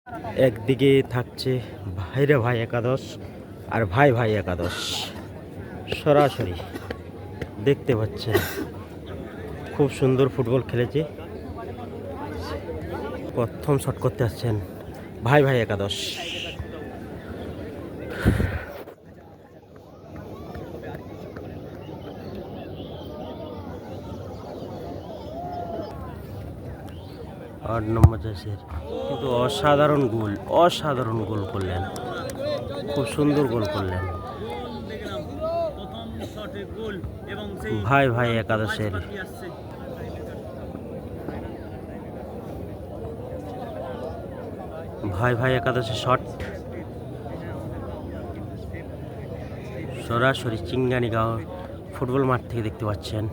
একদিকে থাকছে ভাইরে ভাই একাদশ আর ভাই ভাই একাদশ, সরাসরি দেখতে পাচ্ছেন খুব সুন্দর ফুটবল খেলেছে। প্রথম শট করতে আসছেন ভাই ভাই একাদশ। 8 নম্বর জার্সির কিন্তু অসাধারণ গোল করলেন, খুব সুন্দর গোল করলেন ভাই ভাই একাদশের। ভাই ভাই একাদশের শট সরাসরি চিঙ্গানিগাঁও ফুটবল মাঠ থেকে দেখতে পাচ্ছেন।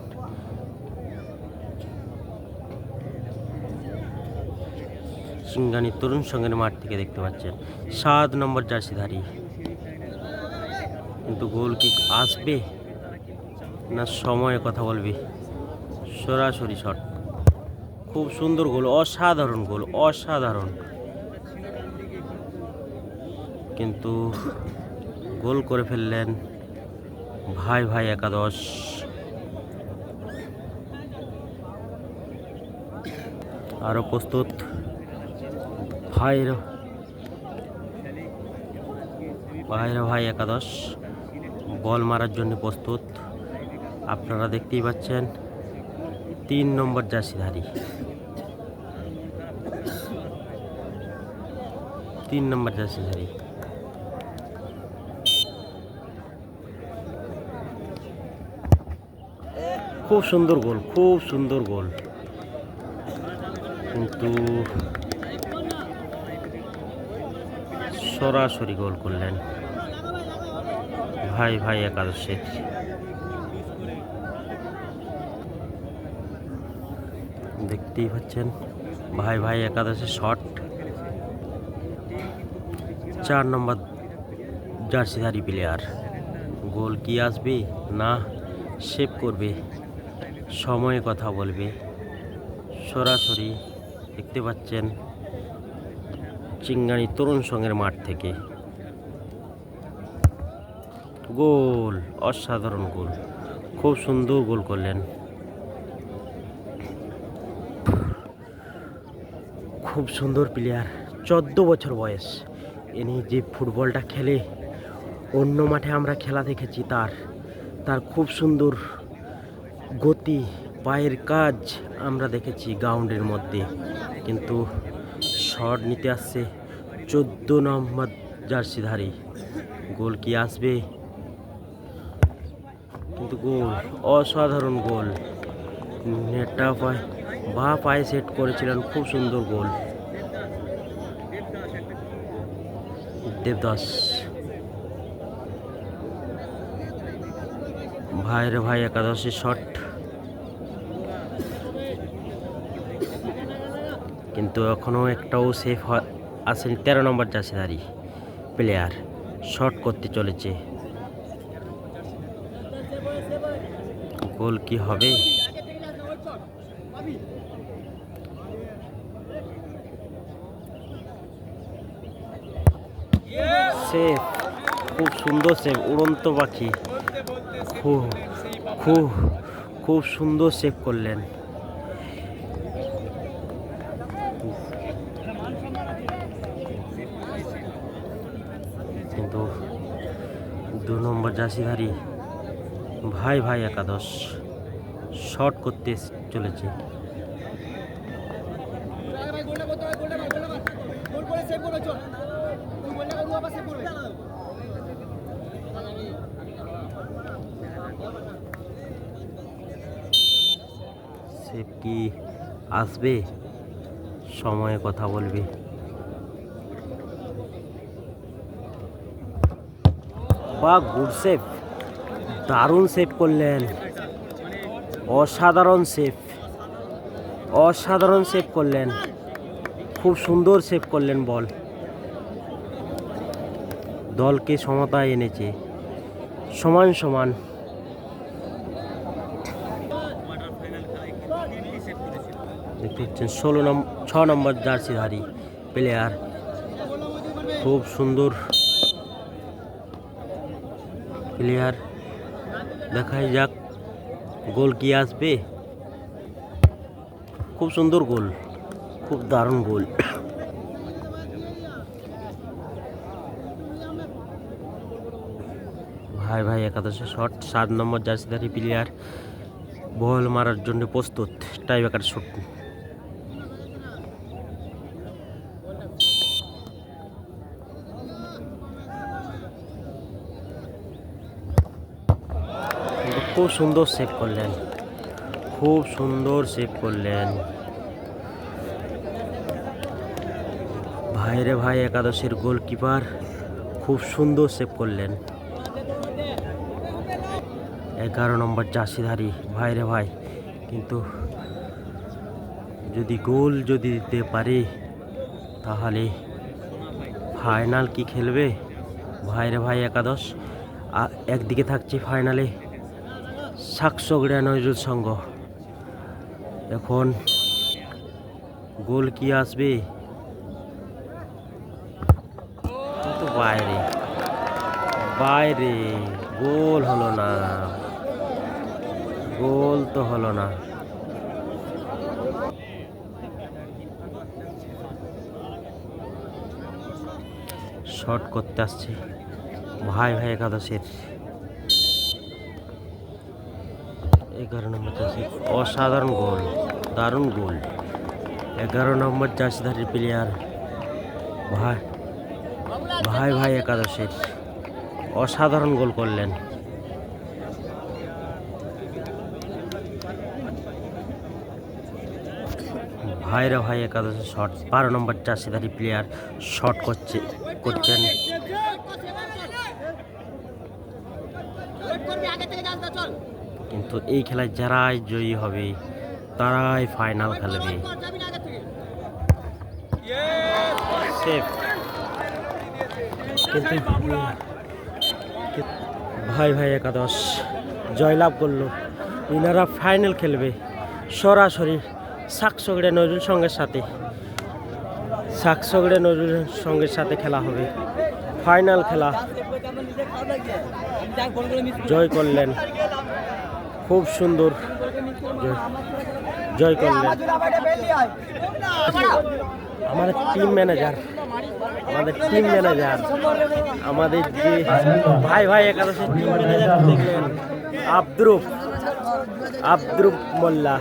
সিঙ্গানি তরুণ সঙ্গের মাঠ থেকে দেখতে পাচ্ছেন 7 নম্বর জার্সিধারী। কিন্তু গোল কি আসবে না সময়ে কথা বলবে? সরাসরি শট, খুব সুন্দর গোল, অসাধারণ। কিন্তু গোল করে ফেললেন ভাই ভাই একাদশ। আরো প্রস্তুত ভাই একাদশ, বল মারার জন্য প্রস্তুত। আপনারা দেখতেই পাচ্ছেন 3 নম্বর জার্সিধারী, 3 নম্বর জার্সিধারী। খুব সুন্দর গোল, কিন্তু সরাসরি গোল করলেন ভাই ভাই একাদশের। দেখতেই পাচ্ছেন ভাই ভাই একাদশের শট, 4 নম্বর জার্সিধারী প্লেয়ার। গোল কি আসবে না সেভ করবে সময়ে কথা বলবে? সরাসরি দেখতে পাচ্ছেন চিঙ্গানি তরুণ সঙ্গের মাঠ থেকে গোল, অসাধারণ গোল, খুব সুন্দর গোল করলেন। খুব সুন্দর প্লেয়ার, 14 বছর বয়স। ইনি যে ফুটবলটা খেলে অন্য মাঠে আমরা খেলা দেখেছি, তার খুব সুন্দর গতি, পায়ের কাজ আমরা দেখেছি গ্রাউন্ডের মধ্যে। কিন্তু শট নিতে আসছে 14 নম্বর জার্সিধারী। গোল কি আসবে? কিন্তু গোল, অসাধারণ গোল। নেটটা পায়ে সেট করেছিলেন, খুব সুন্দর গোল। দেবদাস ভাইরে ভাই একাদশের শট, কিন্তু এখনো একটাও সেফ আসেনি। 13 নম্বর জার্সিধারী প্লেয়ার শট করতে চলেছে। গোল কি হবে? সেভ, খুব সুন্দর সেভ, উড়ন্ত পাখি, খুব সুন্দর সেভ করলেন। কিন্তু 2 নম্বর জার্সিধারী ভাই ভাই একাদশ শট করতে চলেছে। সেভ কি আসবে সময়ে কথা বলবে? বা গুড সেভ, দারুণ সেভ করলেন, অসাধারণ সেভ করলেন, খুব সুন্দর সেভ করলেন। বল দলকে সমতায় এনেছে, সমান। দেখতে পাচ্ছেন 6 নম্বর জার্সিধারী প্লেয়ার খুব সুন্দর প্লেয়ার, দেখাই যাক গোল কি আসবে। খুব সুন্দর গোল, খুব দারুণ গোল। ভাই ভাই একাদশে শট, 7 নম্বর জার্সিধারী প্লেয়ার বল মারার জন্য প্রস্তুত। টাইব্রেকার শট, খুব সুন্দর সেভ করলেন, খুব সুন্দর সেভ করলেন ভাই রে ভাই। একাদশের গোলকিপার খুব সুন্দর সেভ করলেন। 11 নম্বর জার্সিধারী ভাই রে ভাই, কিন্তু যদি গোল দিতে পারে তাহলে ফাইনাল কি খেলবে ভাই রে ভাই। একাদশ একদিকে থাকছে ফাইনালে শাকসগড়িয়া নজরুল সংঘ। এখন গোল কি আসবে, কিন্তু বাইরে বাইরে গোল হলো না, গোল তো হলো না। শট করতে আসছে ভাই ভাই একাদশের 11 নম্বর জার্সি। অসাধারণ গোল, দারুণ গোল। 11 নম্বর জার্সিধারী প্লেয়ার ভাই ভাই ভাই একাদশের অসাধারণ গোল করলেন। ভাইরা ভাই একাদশে শট, 12 নম্বর জার্সিধারী প্লেয়ার শট করছেন। কিন্তু এই খেলায় যারাই জয়ী হবে তারাই ফাইনাল খেলবে। কিন্তু ভাই ভাই একাদশ জয়লাভ করলো। ইনারা ফাইনাল খেলবে সরাসরি শাকসগড়িয়া নজরুল সংঘের সাথে। শাকসগড়িয়া নজরুল সংঘের সাথে খেলা হবে ফাইনাল খেলা। জয় করলেন, খুব সুন্দর জয় করলেন। আমাদের টিম ম্যানেজার আমাদের যে ভাই ভাই একাদশের টিম ম্যানেজার দেখলেন আব্দুরুপ মোল্লা।